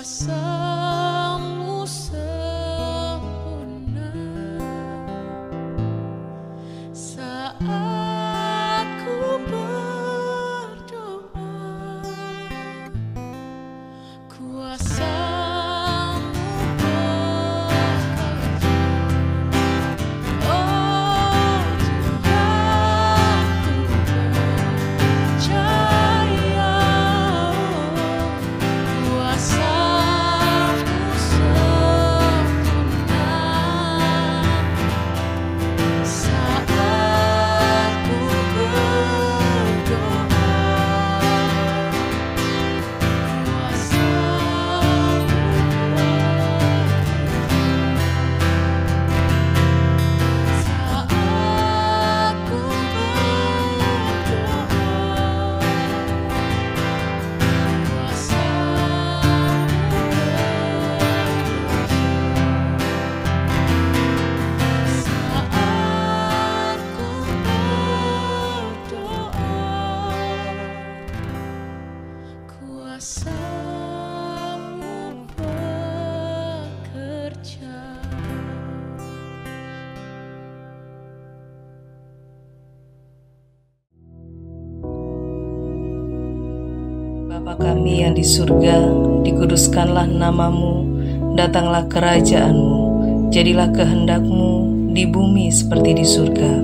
kuasa-Mu sempurna saat ku berdoa. Kuasa-Mu bekerja, oh Tuhan, ku percaya. Kuasa-Mu sempurna saat ku berdoa. Kuasa-Mu bekerja. Bapa kami yang di surga, dikuduskanlah nama-Mu, datanglah kerajaan-Mu, jadilah kehendak-Mu di bumi seperti di surga.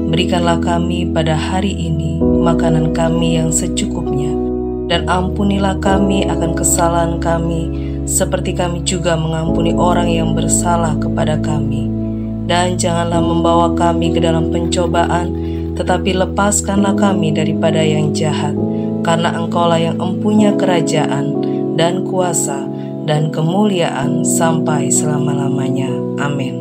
Berikanlah kami pada hari ini makanan kami yang secukupnya, dan ampunilah kami akan kesalahan kami, seperti kami juga mengampuni orang yang bersalah kepada kami. Dan janganlah membawa kami ke dalam pencobaan, tetapi lepaskanlah kami daripada yang jahat. Karena Engkaulah yang empunya kerajaan dan kuasa dan kemuliaan sampai selama-lamanya. Amin.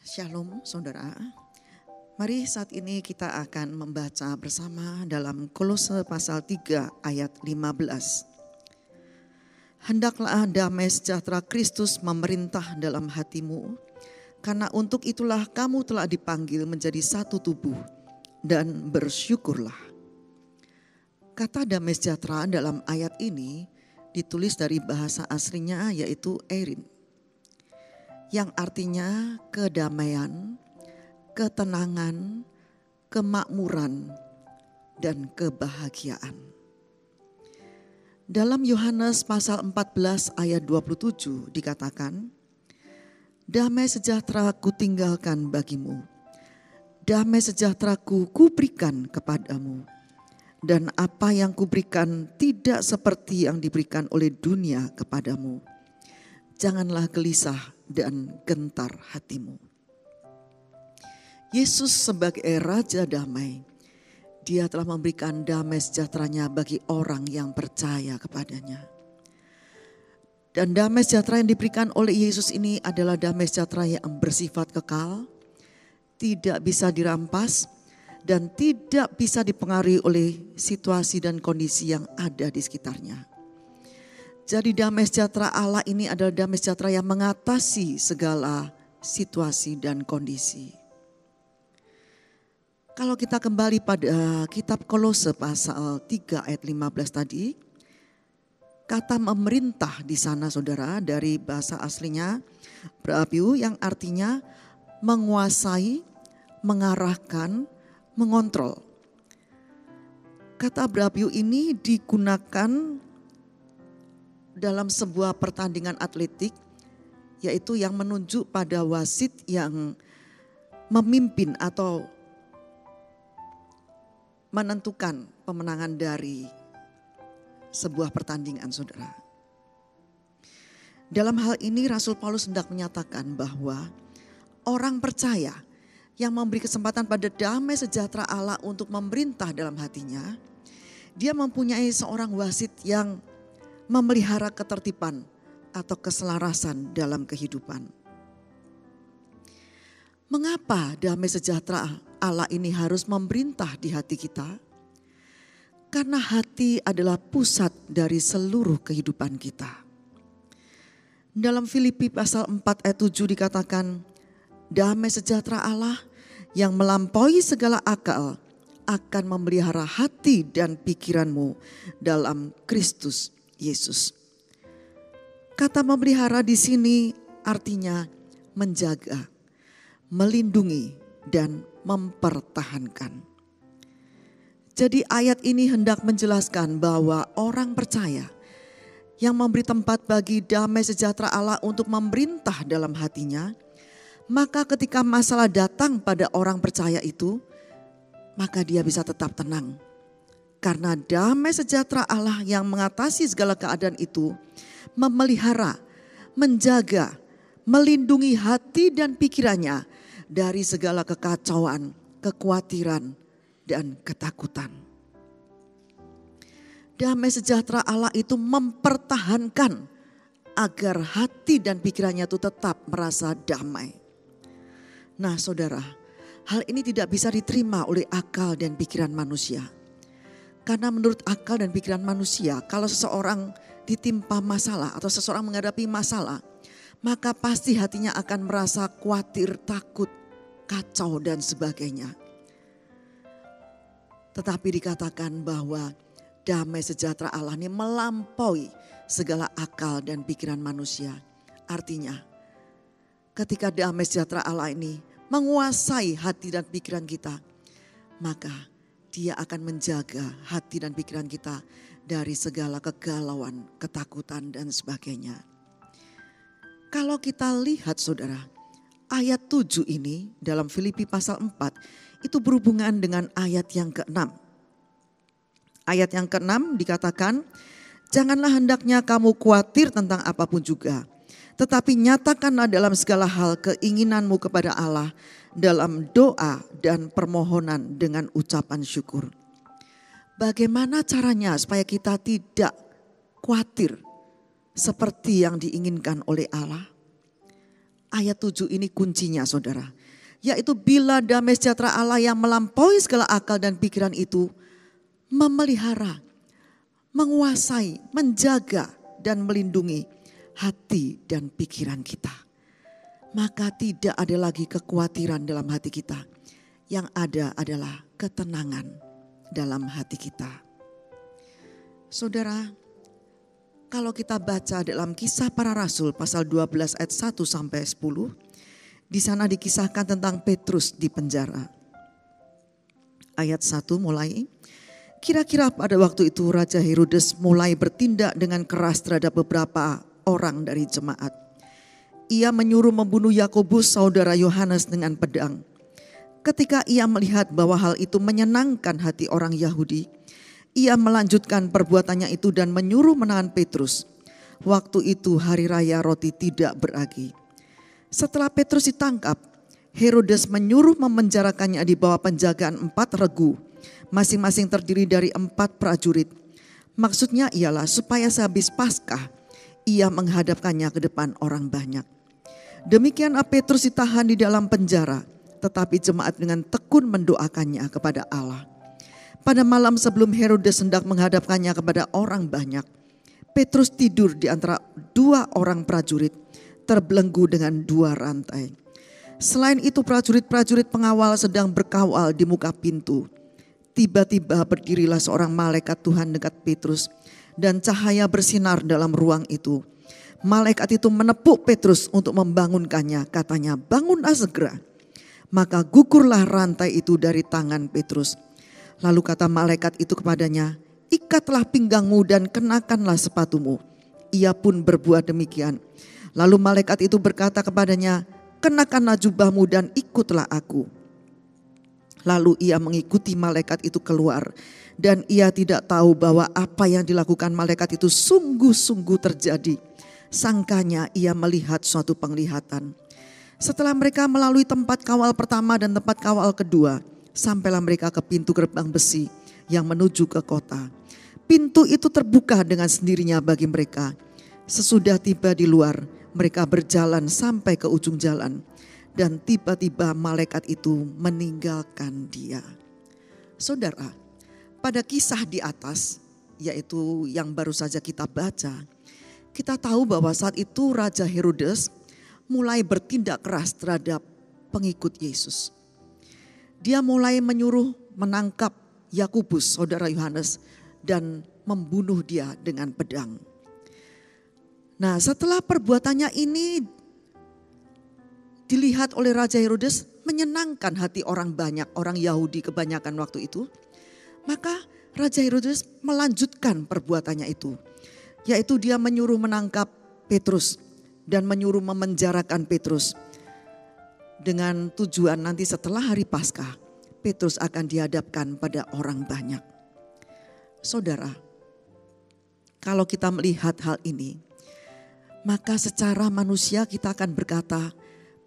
Shalom saudara. Mari saat ini kita akan membaca bersama dalam Kolose pasal 3 ayat 15. Hendaklah damai sejahtera Kristus memerintah dalam hatimu, karena untuk itulah kamu telah dipanggil menjadi satu tubuh, dan bersyukurlah. Kata damai sejahtera dalam ayat ini ditulis dari bahasa aslinya yaitu erin, yang artinya kedamaian, ketenangan, kemakmuran, dan kebahagiaan. Dalam Yohanes pasal 14 ayat 27 dikatakan, damai sejahtera ku tinggalkan bagimu, damai sejahtera ku berikan kepadamu, dan apa yang kuberikan tidak seperti yang diberikan oleh dunia kepadamu. Janganlah gelisah dan gentar hatimu. Yesus sebagai Raja Damai, Dia telah memberikan damai sejahteranya bagi orang yang percaya kepadanya. Dan damai sejahtera yang diberikan oleh Yesus ini adalah damai sejahtera yang bersifat kekal, tidak bisa dirampas, dan tidak bisa dipengaruhi oleh situasi dan kondisi yang ada di sekitarnya. Jadi damai sejahtera Allah ini adalah damai sejahtera yang mengatasi segala situasi dan kondisi. Kalau kita kembali pada kitab Kolose pasal 3 ayat 15 tadi, kata memerintah di sana saudara dari bahasa aslinya brabiu yang artinya menguasai, mengarahkan, mengontrol. Kata brabiu ini digunakan dalam sebuah pertandingan atletik, yaitu yang menunjuk pada wasit yang memimpin atau menentukan pemenangan dari sebuah pertandingan saudara. Dalam hal ini Rasul Paulus hendak menyatakan bahwa orang percaya yang memberi kesempatan pada damai sejahtera Allah untuk memerintah dalam hatinya, dia mempunyai seorang wasit yang memelihara ketertiban atau keselarasan dalam kehidupan. Mengapa damai sejahtera Allah ini harus memerintah di hati kita? Karena hati adalah pusat dari seluruh kehidupan kita. Dalam Filipi pasal 4 ayat 7 dikatakan, damai sejahtera Allah yang melampaui segala akal akan memelihara hati dan pikiranmu dalam Kristus Yesus. Kata memelihara di sini artinya menjaga, melindungi, dan mempertahankan. Jadi ayat ini hendak menjelaskan bahwa orang percaya yang memberi tempat bagi damai sejahtera Allah untuk memerintah dalam hatinya, maka ketika masalah datang pada orang percaya itu, maka dia bisa tetap tenang. Karena damai sejahtera Allah yang mengatasi segala keadaan itu memelihara, menjaga, melindungi hati dan pikirannya dari segala kekacauan, kekhawatiran, dan ketakutan. Damai sejahtera Allah itu mempertahankan agar hati dan pikirannya itu tetap merasa damai. Nah saudara, hal ini tidak bisa diterima oleh akal dan pikiran manusia. Karena menurut akal dan pikiran manusia, kalau seseorang ditimpa masalah atau seseorang menghadapi masalah, maka pasti hatinya akan merasa khawatir, takut, kacau dan sebagainya. Tetapi dikatakan bahwa damai sejahtera Allah ini melampaui segala akal dan pikiran manusia. Artinya ketika damai sejahtera Allah ini menguasai hati dan pikiran kita, maka Dia akan menjaga hati dan pikiran kita dari segala kegalauan, ketakutan dan sebagainya. Kalau kita lihat saudara, ayat 7 ini dalam Filipi pasal 4 itu berhubungan dengan ayat yang ke-6. Ayat yang ke-6 dikatakan, janganlah hendaknya kamu khawatir tentang apapun juga, tetapi nyatakanlah dalam segala hal keinginanmu kepada Allah dalam doa dan permohonan dengan ucapan syukur. Bagaimana caranya supaya kita tidak khawatir seperti yang diinginkan oleh Allah? Ayat 7 ini kuncinya saudara. Yaitu bila damai sejahtera Allah yang melampaui segala akal dan pikiran itu memelihara, menguasai, menjaga dan melindungi hati dan pikiran kita. Maka tidak ada lagi kekhawatiran dalam hati kita. Yang ada adalah ketenangan dalam hati kita. Saudara, kalau kita baca dalam Kisah Para Rasul pasal 12 ayat 1 sampai 10, di sana dikisahkan tentang Petrus di penjara. Ayat 1 mulai, kira-kira pada waktu itu Raja Herodes mulai bertindak dengan keras terhadap beberapa orang dari jemaat. Ia menyuruh membunuh Yakobus saudara Yohanes dengan pedang. Ketika ia melihat bahwa hal itu menyenangkan hati orang Yahudi, ia melanjutkan perbuatannya itu dan menyuruh menahan Petrus. Waktu itu hari raya roti tidak beragi. Setelah Petrus ditangkap, Herodes menyuruh memenjarakannya di bawah penjagaan 4 regu, masing-masing terdiri dari 4 prajurit. Maksudnya ialah supaya sehabis Paskah, ia menghadapkannya ke depan orang banyak. Demikian Petrus ditahan di dalam penjara, tetapi jemaat dengan tekun mendoakannya kepada Allah. Pada malam sebelum Herodes hendak menghadapkannya kepada orang banyak, Petrus tidur di antara 2 orang prajurit, terbelenggu dengan 2 rantai. Selain itu prajurit-prajurit pengawal sedang berkawal di muka pintu. Tiba-tiba berdirilah seorang malaikat Tuhan dekat Petrus dan cahaya bersinar dalam ruang itu. Malaikat itu menepuk Petrus untuk membangunkannya, katanya, "Bangunlah segera." Maka gugurlah rantai itu dari tangan Petrus. Lalu kata malaikat itu kepadanya, "Ikatlah pinggangmu dan kenakanlah sepatumu." Ia pun berbuat demikian. Lalu malaikat itu berkata kepadanya, "Kenakanlah jubahmu dan ikutlah aku." Lalu ia mengikuti malaikat itu keluar, dan ia tidak tahu bahwa apa yang dilakukan malaikat itu sungguh-sungguh terjadi. Sangkanya ia melihat suatu penglihatan. Setelah mereka melalui tempat kawal pertama dan tempat kawal kedua, sampailah mereka ke pintu gerbang besi yang menuju ke kota. Pintu itu terbuka dengan sendirinya bagi mereka. Sesudah tiba di luar, mereka berjalan sampai ke ujung jalan. Dan tiba-tiba malaikat itu meninggalkan dia. Saudara, pada kisah di atas, yaitu yang baru saja kita baca, kita tahu bahwa saat itu Raja Herodes mulai bertindak keras terhadap pengikut Yesus. Dia mulai menyuruh menangkap Yakobus, saudara Yohanes, dan membunuh dia dengan pedang. Nah, setelah perbuatannya ini dilihat oleh Raja Herodes menyenangkan hati orang banyak, orang Yahudi kebanyakan waktu itu, maka Raja Herodes melanjutkan perbuatannya itu, yaitu dia menyuruh menangkap Petrus dan menyuruh memenjarakan Petrus dengan tujuan nanti setelah hari Paskah Petrus akan dihadapkan pada orang banyak. Saudara, kalau kita melihat hal ini, maka secara manusia kita akan berkata,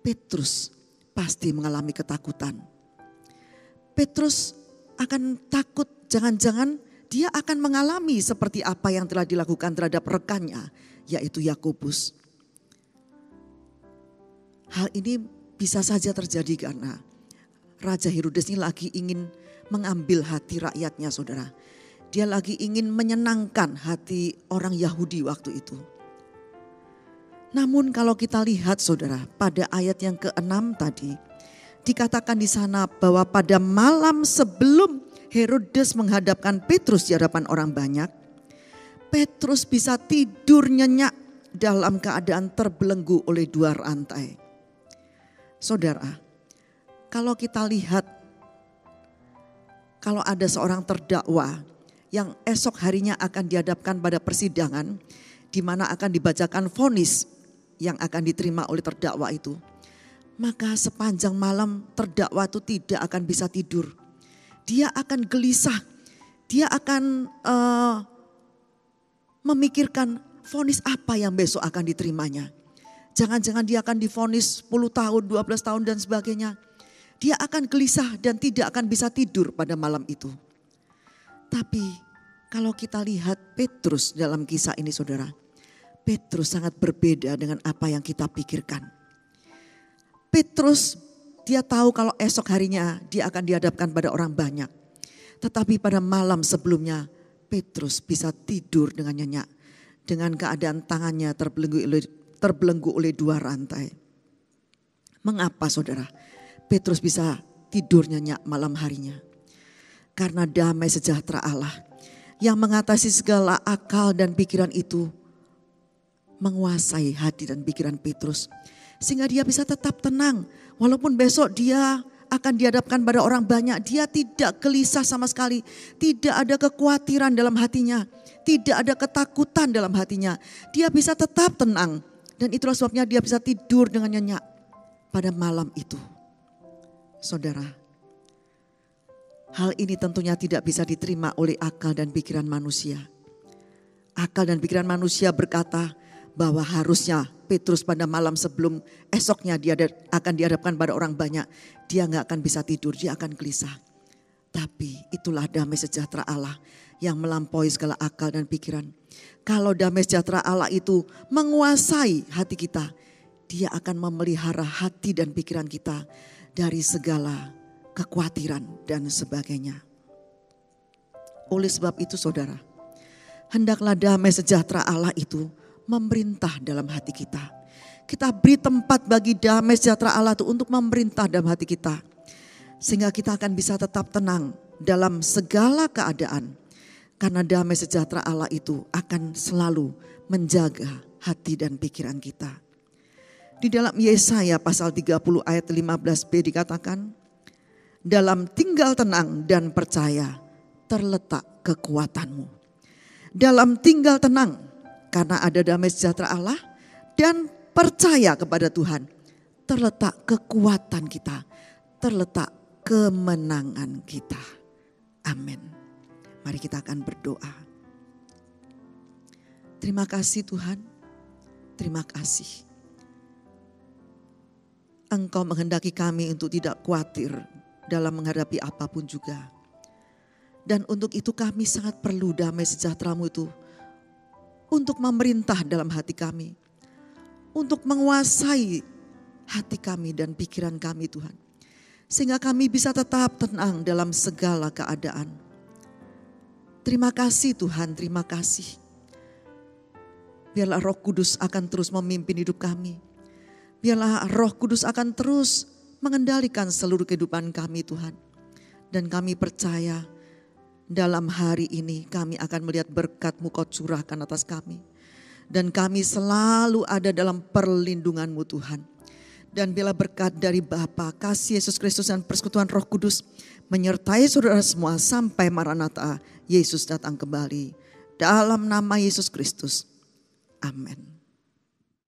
Petrus pasti mengalami ketakutan. Petrus akan takut, jangan-jangan dia akan mengalami seperti apa yang telah dilakukan terhadap rekannya, yaitu Yakobus. Hal ini bisa saja terjadi karena Raja Herodes ini lagi ingin mengambil hati rakyatnya, saudara. Dia lagi ingin menyenangkan hati orang Yahudi waktu itu. Namun kalau kita lihat, saudara, pada ayat yang ke-6 tadi, dikatakan di sana bahwa pada malam sebelum Herodes menghadapkan Petrus di hadapan orang banyak, Petrus bisa tidur nyenyak dalam keadaan terbelenggu oleh 2 rantai. Saudara, kalau kita lihat, kalau ada seorang terdakwa yang esok harinya akan dihadapkan pada persidangan, di mana akan dibacakan vonis yang akan diterima oleh terdakwa itu, maka sepanjang malam terdakwa itu tidak akan bisa tidur. Dia akan gelisah, dia akan memikirkan vonis apa yang besok akan diterimanya. Jangan-jangan dia akan divonis 10 tahun, 12 tahun dan sebagainya. Dia akan gelisah dan tidak akan bisa tidur pada malam itu. Tapi kalau kita lihat Petrus dalam kisah ini, saudara, Petrus sangat berbeda dengan apa yang kita pikirkan. Petrus, dia tahu kalau esok harinya dia akan dihadapkan pada orang banyak. Tetapi pada malam sebelumnya Petrus bisa tidur dengan nyenyak. dengan keadaan tangannya terbelenggu oleh 2 rantai. Mengapa saudara Petrus bisa tidur nyenyak malam harinya? Karena damai sejahtera Allah yang mengatasi segala akal dan pikiran itu menguasai hati dan pikiran Petrus. Sehingga dia bisa tetap tenang. Walaupun besok dia akan dihadapkan pada orang banyak, dia tidak gelisah sama sekali. Tidak ada kekhawatiran dalam hatinya. Tidak ada ketakutan dalam hatinya. Dia bisa tetap tenang. Dan itulah sebabnya dia bisa tidur dengan nyenyak pada malam itu. Saudara, hal ini tentunya tidak bisa diterima oleh akal dan pikiran manusia. Akal dan pikiran manusia berkata bahwa harusnya Petrus pada malam sebelum esoknya dia akan dihadapkan pada orang banyak. Dia gak akan bisa tidur, dia akan gelisah. Tapi itulah damai sejahtera Allah yang melampaui segala akal dan pikiran. Kalau damai sejahtera Allah itu menguasai hati kita, dia akan memelihara hati dan pikiran kita dari segala kekhawatiran dan sebagainya. Oleh sebab itu saudara, hendaklah damai sejahtera Allah itu memerintah dalam hati kita. Kita beri tempat bagi damai sejahtera Allah itu untuk memerintah dalam hati kita. Sehingga kita akan bisa tetap tenang dalam segala keadaan. Karena damai sejahtera Allah itu akan selalu menjaga hati dan pikiran kita. Di dalam Yesaya pasal 30 ayat 15b dikatakan, dalam tinggal tenang dan percaya terletak kekuatanmu. Dalam tinggal tenang karena ada damai sejahtera Allah dan percaya kepada Tuhan, terletak kekuatan kita, terletak kemenangan kita. Amin. Mari kita akan berdoa. Terima kasih Tuhan, terima kasih. Engkau menghendaki kami untuk tidak khawatir dalam menghadapi apapun juga. Dan untuk itu kami sangat perlu damai sejahtera-Mu itu untuk memerintah dalam hati kami. Untuk menguasai hati kami dan pikiran kami Tuhan. Sehingga kami bisa tetap tenang dalam segala keadaan. Terima kasih Tuhan, terima kasih. Biarlah Roh Kudus akan terus memimpin hidup kami. Biarlah Roh Kudus akan terus mengendalikan seluruh kehidupan kami Tuhan. Dan kami percaya dalam hari ini kami akan melihat berkat-Mu Kau curahkan atas kami. Dan kami selalu ada dalam perlindungan-Mu Tuhan. Dan bila berkat dari Bapa, kasih Yesus Kristus dan persekutuan Roh Kudus menyertai saudara semua sampai Maranatha, Yesus datang kembali. Dalam nama Yesus Kristus. Amin.